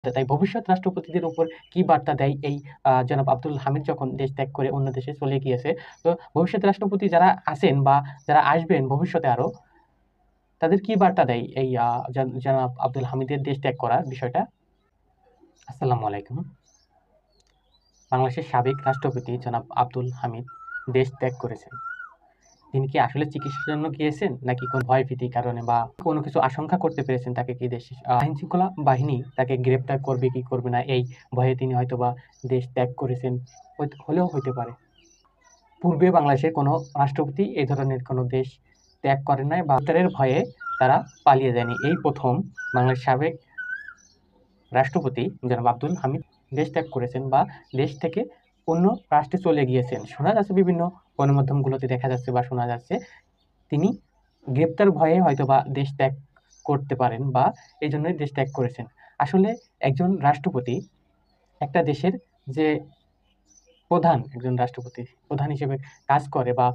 তাই ভবিষ্যৎ রাষ্ট্রপতিদের উপর কি বার্তা দেয় এই জনাব আব্দুল হামিদ যখন দেশ ত্যাগ করে অন্য দেশে চলে গিয়েছে। তো ভবিষ্যৎ রাষ্ট্রপতি যারা আছেন বা যারা আসবেন ভবিষ্যতে আরো, তাদের কি বার্তা দেয় এই জনাব আব্দুল হামিদের দেশ ত্যাগ করার বিষয়টা? আসসালামু আলাইকুম। বাংলাদেশের সাবেক রাষ্ট্রপতি জনাব আব্দুল হামিদ দেশ ত্যাগ করেছেন। তিনি কি আসলে চিকিৎসার জন্য গিয়েছেন? নাকি কোনো ভয়-ভীতির কারণে বা কোনো কিছু আশঙ্কা করতে পেরেছেন তাকে কি দেশ আইনশৃঙ্খলা বাহিনী তাকে গ্রেপ্তার করবে কি করবে না এই ভয়ে তিনি হয়তোবা দেশ ত্যাগ করেছেন, হলেও হইতে পারে। পূর্বে বাংলাদেশের কোনো রাষ্ট্রপতি এই ধরনের কোনো দেশ ত্যাগ করেন নাই বা গ্রেপ্তারের ভয়ে তারা পালিয়ে যায়নি। এই ১ম বাংলাদেশের সাবেক রাষ্ট্রপতি জনাব আব্দুল হামিদ দেশ ত্যাগ করেছেন বা দেশ থেকে অন্য রাষ্ট্রে চলে গিয়েছেন। শোনা যাচ্ছে বিভিন্ন গণমাধ্যমগুলোতে দেখা যাচ্ছে বা শোনা যাচ্ছে তিনি গ্রেপ্তার ভয়ে হয়তোবা দেশ ত্যাগ করতে পারেন বা এইজন্যই দেশ ত্যাগ করেছেন। আসলে একজন রাষ্ট্রপতি একটা দেশের যে একজন রাষ্ট্রপতি প্রধান হিসেবে কাজ করে বা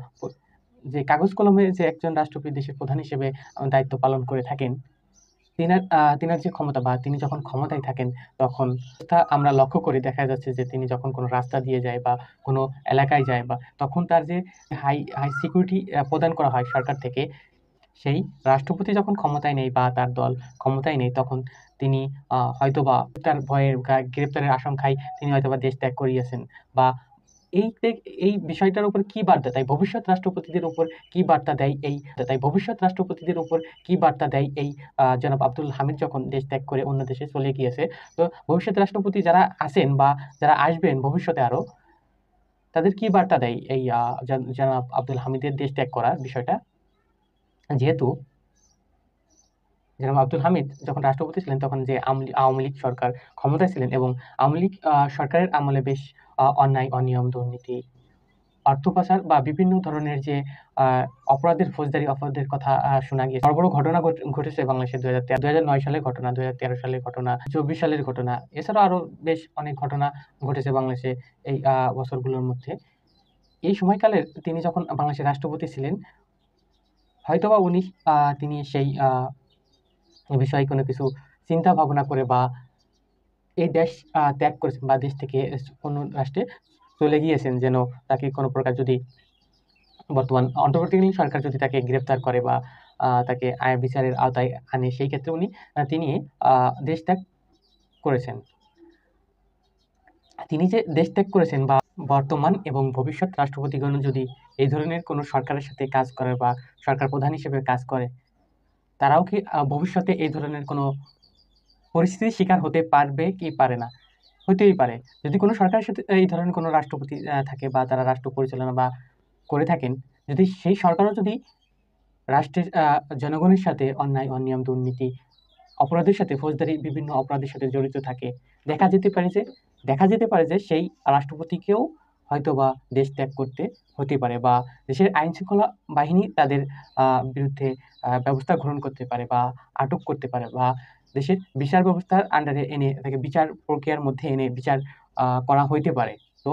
যে কাগজ কলমে যে একজন রাষ্ট্রপতি দেশের প্রধান হিসেবে দায়িত্ব পালন করে থাকেন, তিনার যে ক্ষমতা বা তিনি যখন ক্ষমতায় থাকেন তখন আমরা লক্ষ্য করি দেখা যাচ্ছে যে তিনি যখন কোনো রাস্তা দিয়ে যায় বা কোনো এলাকায় যায় বা তখন তার যে হাই সিকিউরিটি প্রদান করা হয় সরকার থেকে, সেই রাষ্ট্রপতি যখন ক্ষমতায় নেই বা তার দল ক্ষমতায় নেই তখন তিনি হয়তোবা তার গ্রেপ্তারের আশঙ্কায় তিনি হয়তোবা দেশ ত্যাগ করিয়েছেন বা এই বিষয়টার উপর কি বার্তা দেয় ভবিষ্যৎ রাষ্ট্রপতিদের উপর কি বার্তা দেয় ভবিষ্যৎ রাষ্ট্রপতিদের উপর কি বার্তা দেয় এই জনাব আব্দুল হামিদ যখন দেশ ত্যাগ করে অন্য দেশে চলে গিয়েছে। তো ভবিষ্যৎ রাষ্ট্রপতি যারা আছেন বা যারা আসবেন ভবিষ্যতে আরো, তাদের কি বার্তা দেয় এই জনাব আব্দুল হামিদের দেশ ত্যাগ করার বিষয়টা? যেহেতু জনাব আব্দুল হামিদ যখন রাষ্ট্রপতি ছিলেন তখন যে আওয়ামী লীগ সরকার ক্ষমতায় ছিলেন এবং আওয়ামী লীগ সরকারের আমলে বেশ অন্যায়, অনিয়ম, দুর্নীতি, অর্থ পাচার বা বিভিন্ন ধরনের যে ফৌজদারি অপরাধের কথা শোনা গিয়েছে। বড় ঘটনা ঘটেছে বাংলাদেশে ২০০৯ সালের ঘটনা, ২০১৩ সালের ঘটনা, ২৪ সালের ঘটনা। এছাড়াও আরো বেশ অনেক ঘটনা ঘটেছে বাংলাদেশে এই বছরগুলোর মধ্যে। এই সময়কালে তিনি যখন বাংলাদেশের রাষ্ট্রপতি ছিলেন, হয়তোবা তিনি সেই বিষয়ে কোনো কিছু চিন্তা ভাবনা করে বা এই দেশ ত্যাগ করেছেন বা দেশ থেকে অন্য রাষ্ট্রে চলে গিয়েছেন যেন তাকে কোনো প্রকার যদি বর্তমান অন্তর্বর্তীকালীন সরকার যদি তাকে গ্রেপ্তার করে বা তাকে বিচারের আওতায় আনে, সেই ক্ষেত্রে তিনি দেশ ত্যাগ করেছেন। তিনি যে দেশ ত্যাগ করেছেন বা বর্তমান এবং ভবিষ্যৎ রাষ্ট্রপতিগণ যদি এই ধরনের কোনো সরকারের সাথে কাজ করে বা সরকার প্রধান হিসেবে কাজ করে, তারাও কি ভবিষ্যতে এই ধরনের কোনো পরিস্থিতির শিকার হতে পারবে কি পারে না? হতেই পারে। যদি কোনো সরকারের সাথে এই ধরনের কোনো রাষ্ট্রপতি থাকে বা তারা রাষ্ট্র পরিচালনা বা করে থাকেন, যদি সেই সরকারও যদি রাষ্ট্রের জনগণের সাথে অন্যায়, অনিয়ম, দুর্নীতি, অপরাধের সাথে ফৌজদারি বিভিন্ন অপরাধের সাথে জড়িত থাকে, দেখা যেতে পারে যে সেই রাষ্ট্রপতিকেও হয়তোবা দেশ ত্যাগ করতে হতে পারে বা দেশের আইনশৃঙ্খলা বাহিনী তাদের বিরুদ্ধে ব্যবস্থা গ্রহণ করতে পারে বা আটক করতে পারে বা দেশের বিচার ব্যবস্থার আন্ডারে এনে তাকে বিচার প্রক্রিয়ার মধ্যে এনে বিচার করা হইতে পারে। তো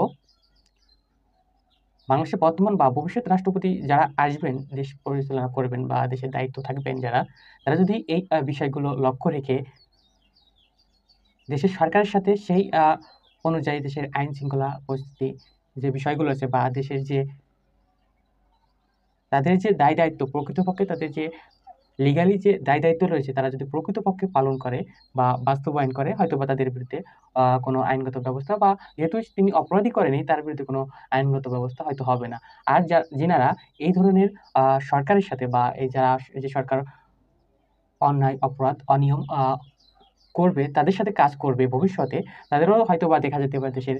বাংলাদেশের বর্তমান বা ভবিষ্যৎ রাষ্ট্রপতি যারা আসবেন, দেশ পরিচালনা করবেন বা দেশের দায়িত্ব থাকবেন যারা, তারা যদি এই বিষয়গুলো লক্ষ্য রেখে দেশের সরকারের সাথে সেই অনুযায়ী দেশের আইন শৃঙ্খলা পরিস্থিতি যে বিষয়গুলো আছে বা দেশের যে তাদের যে দায়-দায়িত্ব প্রকৃতপক্ষে তাদের যে লিগালি যে দায়-দায়িত্ব রয়েছে তারা যদি প্রকৃতপক্ষে পালন করে বা বাস্তবায়ন করে, হয়তোবা তাদের বিরুদ্ধে কোনো আইনগত ব্যবস্থা বা যেহেতু তিনি অপরাধী করেনি তার বিরুদ্ধে কোনো আইনগত ব্যবস্থা হয়তো হবে না। আর যিনারা এই ধরনের সরকারের সাথে বা এই যে সরকার অন্যায়, অপরাধ, অনিয়ম করবে, তাদের সাথে কাজ করবে ভবিষ্যতে, তাদেরও হয়তোবা দেখা যেতে পারে দেশের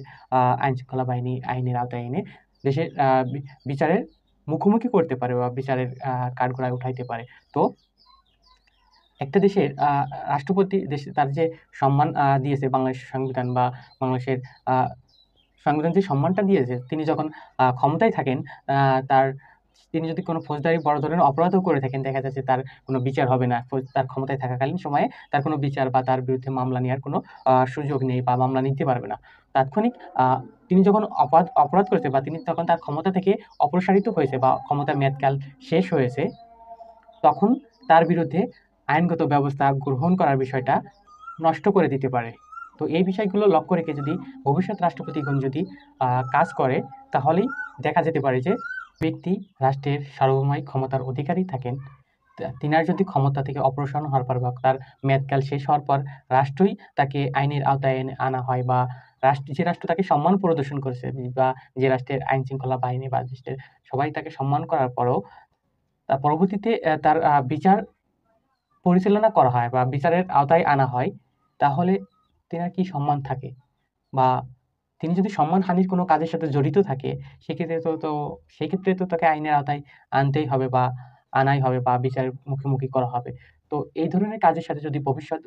আইনশৃঙ্খলা বাহিনী আইনের আওতায় এনে দেশের বিচারের মুখোমুখি করতে পারে বা বিচারের কাঠগড়ায় উঠাইতে পারে। তো একটা দেশের রাষ্ট্রপতি তার যে সম্মান দিয়েছে বাংলাদেশের সংবিধান বা বাংলাদেশের আ সংবিধান যে সম্মানটা দিয়েছে, তিনি যখন ক্ষমতায় থাকেন, আ তার তিনি যদি কোনো ফৌজদারি বড় ধরনের অপরাধও করে থাকেন, দেখা যাচ্ছে তার কোনো বিচার হবে না। তার ক্ষমতায় থাকাকালীন সময়ে তার কোনো বিচার বা তার বিরুদ্ধে মামলা নেওয়ার কোনো সুযোগ নেই বা মামলা নিতে পারবে না। তাৎক্ষণিক তিনি যখন অপরাধ করেছে বা তিনি তখন তার ক্ষমতা থেকে অপসারিত হয়েছে বা ক্ষমতার মেয়াদকাল শেষ হয়েছে, তখন তার বিরুদ্ধে আইনগত ব্যবস্থা গ্রহণ করার বিষয়টা নষ্ট করে দিতে পারে। তো এই বিষয়গুলো লক্ষ্য রেখে যদি ভবিষ্যৎ রাষ্ট্রপতিগণ যদি কাজ করে, তাহলেই দেখা যেতে পারে যে ব্যক্তি রাষ্ট্রের সার্বভৌমিক ক্ষমতার অধিকারী থাকেন, তিনার যদি ক্ষমতা থেকে অপসারণ হওয়ার পর বা তার মেয়াদকাল শেষ হওয়ার পর রাষ্ট্রই তাকে আইনের আওতায় আনা হয়, বা যে রাষ্ট্র তাকে সম্মান প্রদর্শন করেছে, বা যে রাষ্ট্রের আইন শৃঙ্খলা বাহিনী বা দেশের সবাই তাকে সম্মান করার পরেও তার পরবর্তীতে তার বিচার পরিচালনা করা হয় বা বিচারের আওতায় আনা হয়, তাহলে তিনার কি সম্মান থাকে, বা তিনি যদি সম্মানহানির কোনো কাজের সাথে জড়িত থাকে, সেক্ষেত্রে তো তাকে আইনের আওতায় আনতেই হবে বা আনাই হবে বা বিচারের মুখোমুখি করা হবে। তো এই ধরনের কাজের সাথে যদি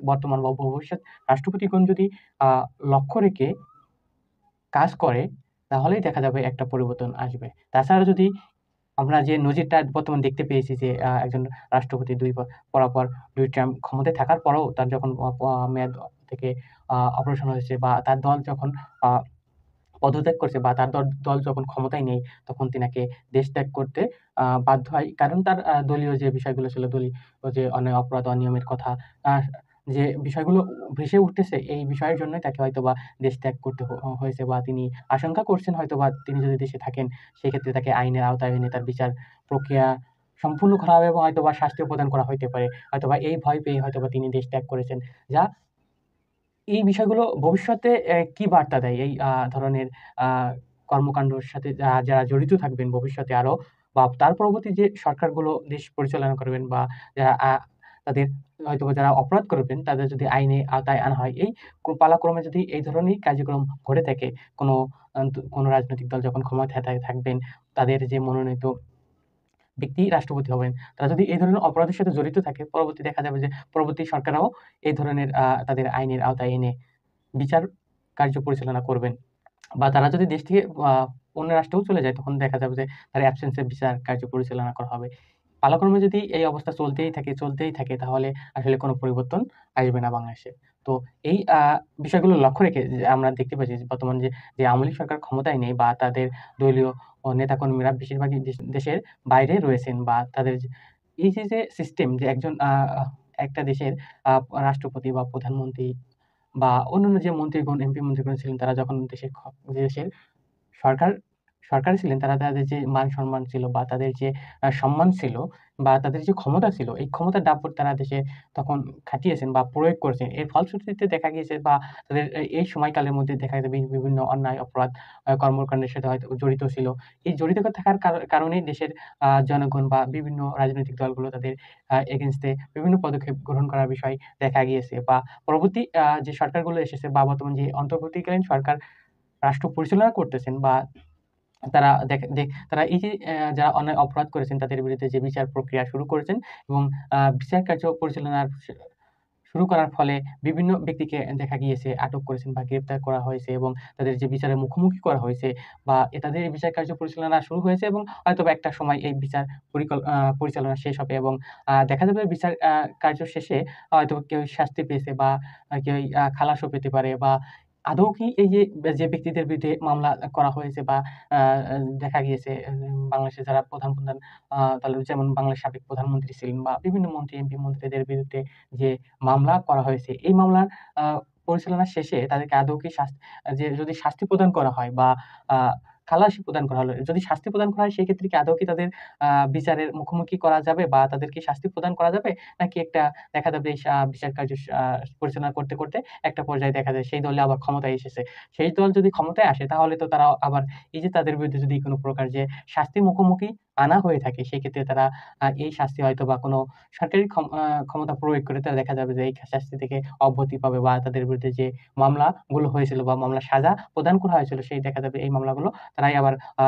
বর্তমান বা ভবিষ্যৎ রাষ্ট্রপতিগণ যদি লক্ষ্য রেখে কাজ করে, তাহলেই দেখা যাবে একটা পরিবর্তন আসবে। তাছাড়া যদি আমরা যে নজিরটা বর্তমান দেখতে পেয়েছি যে একজন রাষ্ট্রপতি পরপর ২ টার্ম ক্ষমতায় থাকার পরেও তার যখন মেয়াদ থেকে অপসারণ হয়েছে, বা তার দল যখন আ পদত্যাগ করছে, বা তার দল যখন ক্ষমতায় নেই, তখন তিনাকে দেশ ত্যাগ করতে বাধ্য হয়। কারণ তার দলীয় যে বিষয়গুলো ছিল, দলীয় যে অন্যায়, অপরাধ, অনিয়মের কথা, আ যে বিষয়গুলো ভেসে উঠতেছে, এই বিষয়ের জন্যই তাকে হয়তোবা দেশ ত্যাগ করতে হয়েছে, বা তিনি আশঙ্কা করছেন হয়তোবা তিনি যদি দেশে থাকেন, সেক্ষেত্রে তাকে আইনের আওতায় এনে তার বিচার প্রক্রিয়া সম্পূর্ণ করা হবে এবং হয়তোবা শাস্তিও প্রদান করা হইতে পারে। হয়তোবা এই ভয় পেয়ে হয়তোবা তিনি দেশ ত্যাগ করেছেন। যা এই বিষয়গুলো ভবিষ্যতে কি বার্তা দেয়? এই ধরনের আ কর্মকান্ডর সাথে যারা জড়িত থাকবেন ভবিষ্যতে আরো, বা তার পরবর্তী যে সরকারগুলো দেশ পরিচালনা করবেন, বা যারা তাদের হয়তোবা যারা অপরাধ করবেন, তাদের যদি আইনে আওতায় আনা হয়, এই পালাক্রমে যদি এই ধরনের কার্যক্রম ঘটে থাকে, কোনো কোনো রাজনৈতিক দল যখন ক্ষমতায় থাকবেন, তাদের যে মনোনীত ব্যক্তি রাষ্ট্রপতি হবেন, তারা যদি এই ধরনের অপরাধের সাথে জড়িত থাকে, দেখা যাবে যে পরবর্তী সরকাররাও এই ধরনের তাদের আইনের আওতায় এনে বিচার কার্য পরিচালনা করবেন। বা তারা যদি দেশ থেকে আ অন্য রাষ্ট্রেও চলে যায়, তখন দেখা যাবে যে তার অ্যাবসেন্স এ বিচার কার্য পরিচালনা করা হবে। পালাক্রমে যদি এই অবস্থা চলতেই থাকে, তাহলে আসলে কোনো পরিবর্তন আসবে না বাংলাদেশে। তো এই বিষয়গুলো লক্ষ্য রেখে যে আমরা দেখতে পাচ্ছি যে বর্তমান যে আওয়ামী লীগ সরকার ক্ষমতায় নেই, বা তাদের দলীয় নেতাকর্মীরা বেশিরভাগই দেশের বাইরে রয়েছেন, বা তাদের এই যে সিস্টেম, যে একজন একটা দেশের আ রাষ্ট্রপতি বা প্রধানমন্ত্রী বা অন্যান্য যে মন্ত্রীগণ, এমপি মন্ত্রীগণ ছিলেন, তারা যখন দেশের সরকার সরকারে ছিলেন, তারা তাদের যে মান-সম্মান ছিল, বা তাদের যে সম্মান ছিল, বা তাদের যে ক্ষমতা ছিল, এই ক্ষমতার দাপট তারা দেশে তখন খাটিয়েছেন বা প্রয়োগ করেছেন। এর ফলশ্রুতিতে দেখা গিয়েছে, বা তাদের এই সময়কালের মধ্যে দেখা যায় বিভিন্ন অন্যায়, অপরাধ, কর্মকান্ডের সাথে হয়তো জড়িত ছিল। এই জড়িত থাকার কারণেই দেশের জনগণ বা বিভিন্ন রাজনৈতিক দলগুলো তাদের এগেইনস্ট এ বিভিন্ন পদক্ষেপ গ্রহণ করার বিষয় দেখা গিয়েছে, বা পরবর্তী যে সরকারগুলো এসেছে, বা বর্তমান যে অন্তর্বর্তীকালীন সরকার রাষ্ট্র পরিচালনা করতেছেন, বা তারা তারা এই যে যারা অন্যায় অপরাধ করেছেন, তাদের বিরুদ্ধে যে বিচার প্রক্রিয়া শুরু করেছেন, এবং বিচার কার্য পরিচালনার শুরু করার ফলে বিভিন্ন ব্যক্তিকে দেখা গিয়েছে আটক করেছেন বা গ্রেপ্তার করা হয়েছে, এবং তাদের যে বিচারের মুখোমুখি করা হয়েছে, বা তাদের এই বিচার কার্য পরিচালনা শুরু হয়েছে, এবং হয়তোবা একটা সময় এই বিচার পরিচালনা শেষ হবে, এবং দেখা যাবে বিচার কার্য শেষে হয়তো কেউ শাস্তি পেয়েছে, বা কেউ খালাসও পেতে পারে, বা আদৌ কি এই যে ব্যক্তিদের বিরুদ্ধে মামলা করা হয়েছে, বা আ দেখা গিয়েছে বাংলাদেশের যারা প্রধান তাহলে যেমন বাংলাদেশের সাবেক প্রধানমন্ত্রী ছিলেন, বা বিভিন্ন মন্ত্রী, এমপি মন্ত্রীদের বিরুদ্ধে যে মামলা করা হয়েছে, এই মামলার আ পরিচালনা শেষে তাদেরকে আদৌ কি যদি শাস্তি প্রদান করা হয়, বা আ খালাসি প্রদান করা হলো, যদি শাস্তি প্রদান করা হয়, সেক্ষেত্রে কি আদৌ কি তাদের বিচারের মুখোমুখি করা যাবে, বা তাদেরকে শাস্তি প্রদান করা যাবে? নাকি একটা দেখা যাবে এই বিচার কার্য পরিচালনা করতে একটা পর্যায়ে দেখা যায় সেই দলই আবার ক্ষমতায় এসেছে। সেই দল যদি ক্ষমতায় আসে, তাহলে তো তারা আবার এই যে তাদের বিরুদ্ধে যদি কোনো প্রকার যে শাস্তির মুখোমুখি আনা হয়ে থাকে, সেক্ষেত্রে তারা এই শাস্তি হয়তোবা কোনো সরকারি ক্ষমতা প্রয়োগ করে তারা দেখা যাবে যে এই শাস্তি থেকে অব্যাহতি পাবে, বা তাদের বিরুদ্ধে যে মামলাগুলো হয়েছিল, বা মামলার সাজা প্রদান করা হয়েছিল, সেই দেখা যাবে এই মামলাগুলো তারাই আবার আ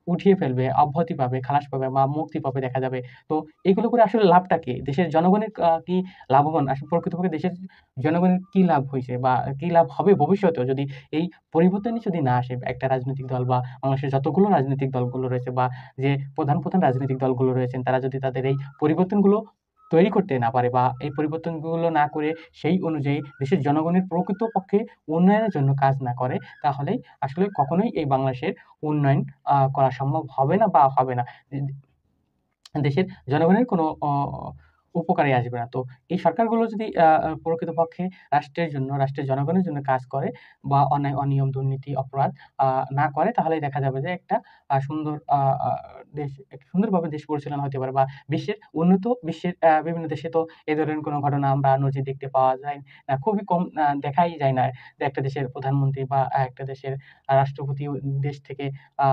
উঠিয়ে ফেলবে, অব্যাহতি পাবে, খালাস পাবে, বা মুক্তি পাবে দেখা যাবে। তো এগুলো করে আসলে লাভটা কি? দেশের জনগণের কি লাভবান? আসলে প্রকৃতপক্ষে দেশের জনগণের কি লাভ হইছে, বা কি লাভ হবে ভবিষ্যতেও যদি এই পরিবর্তনই যদি না আসে? একটা রাজনৈতিক দল, বা বাংলাদেশের যতগুলো রাজনৈতিক দলগুলো রয়েছে, বা যে প্রধান রাজনৈতিক দলগুলো রয়েছেন, তারা যদি তাদের এই পরিবর্তনগুলো তৈরি করতে না পারে, বা এই পরিবর্তনগুলো না করে সেই অনুযায়ী দেশের জনগণের প্রকৃতপক্ষে উন্নয়নের জন্য কাজ না করে, তাহলেই আসলে কখনোই এই বাংলাদেশের উন্নয়ন করা সম্ভব হবে না, বা হবে না। দেশের জনগণের কোনো উপকারে আসবে না। তো এই সরকারগুলো যদি প্রকৃতপক্ষে রাষ্ট্রের জন্য, রাষ্ট্রের জনগণের জন্য কাজ করে বা অন্যায়, অনিয়ম, দুর্নীতি, অপরাধ না করে, তাহলেই দেখা যাবে যে একটা সুন্দর আ আ দেশ, একটা সুন্দরভাবে দেশ পরিচালনা হতে পারে বা বিশ্বের বিভিন্ন দেশে তো এ ধরনের কোনো ঘটনা আমরা নজির দেখতে পাওয়া যায় না। খুবই কম, দেখাই যায় না যে একটা দেশের প্রধানমন্ত্রী বা একটা দেশের রাষ্ট্রপতি দেশ থেকে আ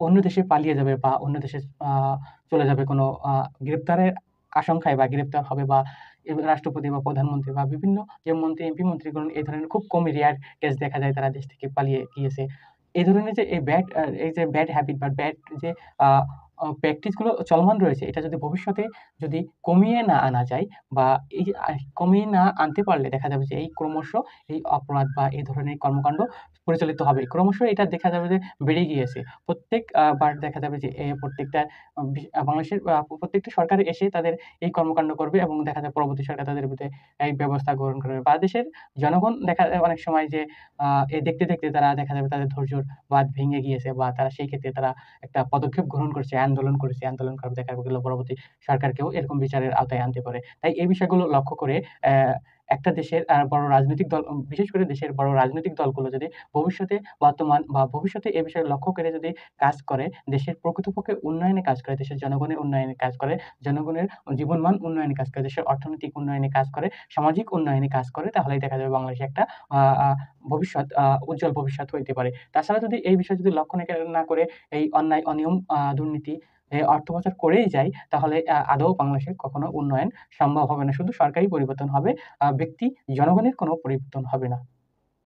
অন্য দেশে পালিয়ে যাবে বা অন্য দেশে আ চলে যাবে কোনো গ্রেপ্তারের আশঙ্কায় বা গ্রেপ্তার হবে বা রাষ্ট্রপতি বা প্রধানমন্ত্রী বা বিভিন্ন যে মন্ত্রী, এমপি মন্ত্রীগণ এই ধরনের খুব কমই রেয়ার কেস দেখা যায় তারা দেশ থেকে পালিয়ে গিয়েছে। এই ধরনের যে এই যে ব্যাড হ্যাবিট বা ব্যাড যে আ আ প্র্যাকটিস গুলো চলমান রয়েছে, এটা যদি ভবিষ্যতে যদি কমিয়ে না আনা যায় বা এই যে কমিয়ে না আনতে পারলে দেখা যাবে যে এই ক্রমশ এই অপরাধ বা এই ধরনের কর্মকাণ্ড পরিচালিত হবে। ক্রমশ এটা দেখা যাবে যে বেড়ে গিয়েছে। বার দেখা যাবে যে প্রত্যেকটা বাংলাদেশের প্রত্যেকটা সরকার এসে তাদের এই কর্মকাণ্ড করবে এবং দেখা যায় পরবর্তী সরকার তাদের বিরুদ্ধে এই ব্যবস্থা গ্রহণ করবে। বা দেশের জনগণ দেখা যায় অনেক সময় যে আ এ দেখতে, দেখতে তারা দেখা যাবে তাদের ধৈর্যর বাঁধ ভেঙে গিয়েছে বা তারা সেই ক্ষেত্রে তারা একটা পদক্ষেপ গ্রহণ করছে, আন্দোলন করেছে। আন্দোলন করে দেখা গেল পরবর্তী সরকারকেও এরকম বিচারের আওতায় আনতে পারে। তাই এই বিষয়গুলো লক্ষ্য করে একটা দেশের বড় রাজনৈতিক দল, বিশেষ করে দেশের বড় রাজনৈতিক দলগুলো যদি ভবিষ্যতে, বর্তমান বা ভবিষ্যতে এ বিষয়ে লক্ষ্য করে যদি কাজ করে, দেশের প্রকৃতপক্ষে উন্নয়নে কাজ করে, দেশের জনগণের উন্নয়নে কাজ করে, জনগণের জীবনমান উন্নয়নে কাজ করে, দেশের অর্থনৈতিক উন্নয়নে কাজ করে, সামাজিক উন্নয়নে কাজ করে, তাহলেই দেখা যাবে বাংলাদেশে একটা আ আ ভবিষ্যৎ, উজ্জ্বল ভবিষ্যৎ হইতে পারে। তাছাড়া যদি এই বিষয়ে যদি লক্ষ্য না করে এই অন্যায়, অনিয়ম, দুর্নীতি, অর্থ পাচার করেই যায়, তাহলে আদৌ বাংলাদেশের কখনো উন্নয়ন সম্ভব হবে না। শুধু সরকারি পরিবর্তন হবে, ব্যক্তি জনগণের কোনো পরিবর্তন হবে না।